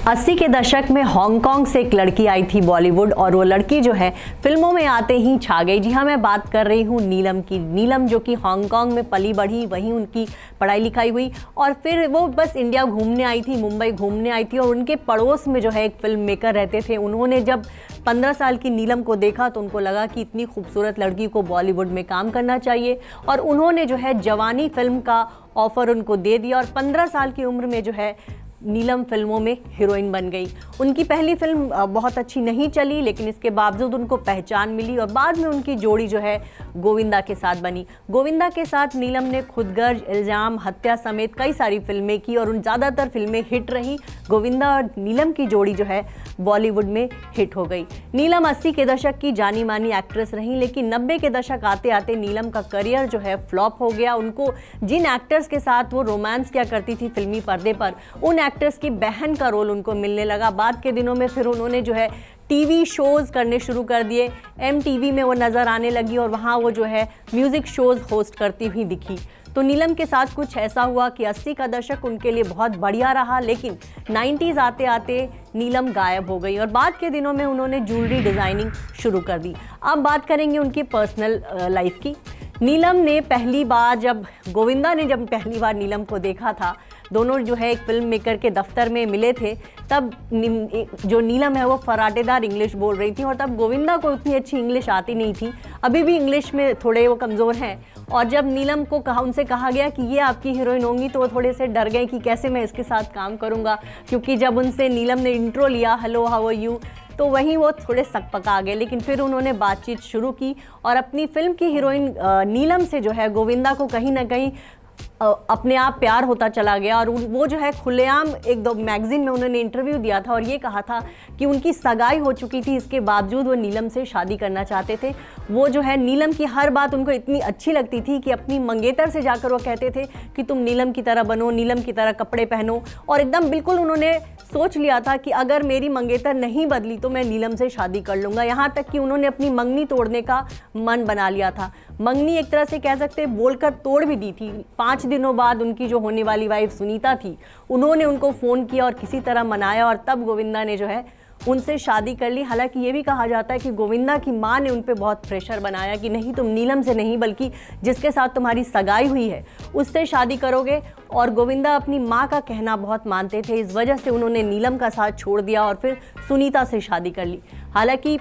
80 के दशक में हांगकांग से एक लड़की आई थी बॉलीवुड, और वो लड़की जो है फिल्मों में आते ही छा गई। जी हाँ, मैं बात कर रही हूँ नीलम की। नीलम जो कि हांगकांग में पली बढ़ी, वहीं उनकी पढ़ाई लिखाई हुई और फिर वो बस इंडिया घूमने आई थी, मुंबई घूमने आई थी। और उनके पड़ोस में जो है एक फिल्म मेकर रहते थे। उन्होंने जब 15 साल की नीलम को देखा तो उनको लगा कि इतनी खूबसूरत लड़की को बॉलीवुड में काम करना चाहिए, और उन्होंने जो है जवानी फिल्म का ऑफ़र उनको दे दिया। और 15 साल की उम्र में जो है नीलम फिल्मों में हीरोइन बन गई। उनकी पहली फिल्म बहुत अच्छी नहीं चली, लेकिन इसके बावजूद उनको पहचान मिली और बाद में उनकी जोड़ी जो है गोविंदा के साथ बनी। गोविंदा के साथ नीलम ने खुदगर्ज, इल्ज़ाम, हत्या समेत कई सारी फिल्में की और उन ज़्यादातर फिल्में हिट रही। गोविंदा और नीलम की जोड़ी जो है बॉलीवुड में हिट हो गई। नीलम 80 के दशक की जानी मानी एक्ट्रेस रहीं, लेकिन 90 के दशक आते आते नीलम का करियर जो है फ्लॉप हो गया। उनको जिन एक्टर्स के साथ वो रोमांस किया करती थी फिल्मी पर्दे पर, उन एक्टर्स की बहन का रोल उनको मिलने लगा। बाद के दिनों में फिर उन्होंने जो है टीवी शोज़ करने शुरू कर दिए। MTV में वो नज़र आने लगी और वहाँ वो जो है म्यूज़िक शोज़ होस्ट करती हुई दिखी। तो नीलम के साथ कुछ ऐसा हुआ कि 80 का दशक उनके लिए बहुत बढ़िया रहा, लेकिन 90s आते आते नीलम गायब हो गई और बाद के दिनों में उन्होंने ज्वेलरी डिज़ाइनिंग शुरू कर दी। अब बात करेंगे उनकी पर्सनल लाइफ की। नीलम ने पहली बार जब पहली बार नीलम को देखा था, दोनों जो है एक फिल्म मेकर के दफ्तर में मिले थे, तब जो नीलम है वो फराटेदार इंग्लिश बोल रही थी और तब गोविंदा को उतनी अच्छी इंग्लिश आती नहीं थी, अभी भी इंग्लिश में थोड़े वो कमज़ोर हैं। और जब नीलम को उनसे कहा गया कि ये आपकी हीरोइन होंगी, तो वो थोड़े से डर गए कि कैसे मैं इसके साथ काम करूँगा, क्योंकि जब उनसे नीलम ने इंट्रो लिया, हेलो हाउ आर यू, तो वहीं वो थोड़े सकपका गए। लेकिन फिर उन्होंने बातचीत शुरू की और अपनी फिल्म की हीरोइन नीलम से जो है गोविंदा को कहीं ना कहीं अपने आप प्यार होता चला गया। और वो जो है खुलेआम एक दो मैगजीन में उन्होंने इंटरव्यू दिया था और ये कहा था कि उनकी सगाई हो चुकी थी, इसके बावजूद वो नीलम से शादी करना चाहते थे। वो जो है नीलम की हर बात उनको इतनी अच्छी लगती थी कि अपनी मंगेतर से जाकर वो कहते थे कि तुम नीलम की तरह बनो, नीलम की तरह कपड़े पहनो। और एकदम बिल्कुल उन्होंने सोच लिया था कि अगर मेरी मंगेतर नहीं बदली तो मैं नीलम से शादी कर लूँगा। यहाँ तक कि उन्होंने अपनी मंगनी तोड़ने का मन बना लिया था। मंगनी एक तरह से कह सकते बोलकर तोड़ भी दी थी। 5 दिनों बाद उनकी जो होने वाली वाइफ सुनीता थी, उन्होंने उनको फ़ोन किया और किसी तरह मनाया और तब गोविंदा ने जो है उनसे शादी कर ली। हालांकि ये भी कहा जाता है कि गोविंदा की माँ ने उन पे बहुत प्रेशर बनाया कि नहीं, तुम नीलम से नहीं बल्कि जिसके साथ तुम्हारी सगाई हुई है उससे शादी करोगे। और गोविंदा अपनी माँ का कहना बहुत मानते थे, इस वजह से उन्होंने नीलम का साथ छोड़ दिया और फिर सुनीता से शादी कर ली। हालांकि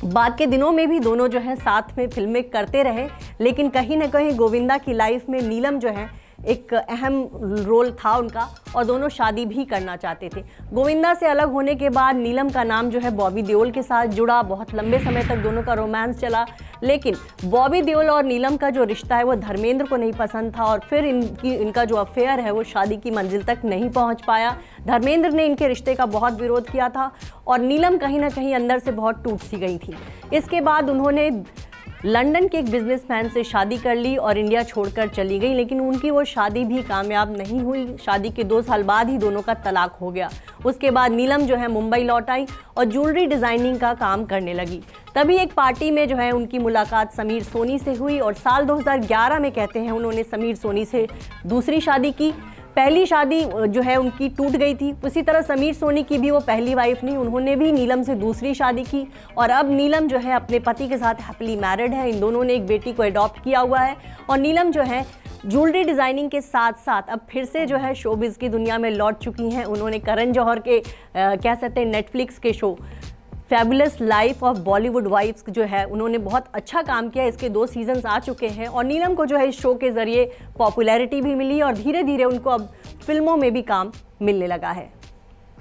बाद के दिनों में भी दोनों जो है साथ में फिल्में करते रहे, लेकिन कहीं ना कहीं गोविंदा की लाइफ में नीलम जो है एक अहम रोल था उनका और दोनों शादी भी करना चाहते थे। गोविंदा से अलग होने के बाद नीलम का नाम जो है बॉबी देओल के साथ जुड़ा। बहुत लंबे समय तक दोनों का रोमांस चला, लेकिन बॉबी देओल और नीलम का जो रिश्ता है वो धर्मेंद्र को नहीं पसंद था और फिर इनका जो अफेयर है वो शादी की मंजिल तक नहीं पहुंच पाया। धर्मेंद्र ने इनके रिश्ते का बहुत विरोध किया था और नीलम कहीं ना कहीं अंदर से बहुत टूट सी गई थी। इसके बाद उन्होंने लंदन के एक बिजनेसमैन से शादी कर ली और इंडिया छोड़कर चली गई, लेकिन उनकी वो शादी भी कामयाब नहीं हुई। शादी के 2 साल बाद ही दोनों का तलाक हो गया। उसके बाद नीलम जो है मुंबई लौट आई और ज्वेलरी डिज़ाइनिंग का काम करने लगी। तभी एक पार्टी में जो है उनकी मुलाकात समीर सोनी से हुई और साल 2011 में कहते हैं उन्होंने समीर सोनी से दूसरी शादी की। पहली शादी जो है उनकी टूट गई थी। उसी तरह समीर सोनी की भी वो पहली वाइफ नहीं, उन्होंने भी नीलम से दूसरी शादी की और अब नीलम जो है अपने पति के साथ हैप्पीली मैरिड है। इन दोनों ने एक बेटी को अडॉप्ट किया हुआ है और नीलम जो है ज्वेलरी डिज़ाइनिंग के साथ साथ अब फिर से जो है शोबिज़ की दुनिया में लौट चुकी हैं। उन्होंने करण जौहर के कह सकते हैं नेटफ्लिक्स के show fabulous life of Bollywood wives जो है उन्होंने बहुत अच्छा काम किया। इसके 2 सीजन्स आ चुके हैं और नीलम को जो है इस शो के ज़रिए पॉपुलैरिटी भी मिली और धीरे धीरे उनको अब फिल्मों में भी काम मिलने लगा है।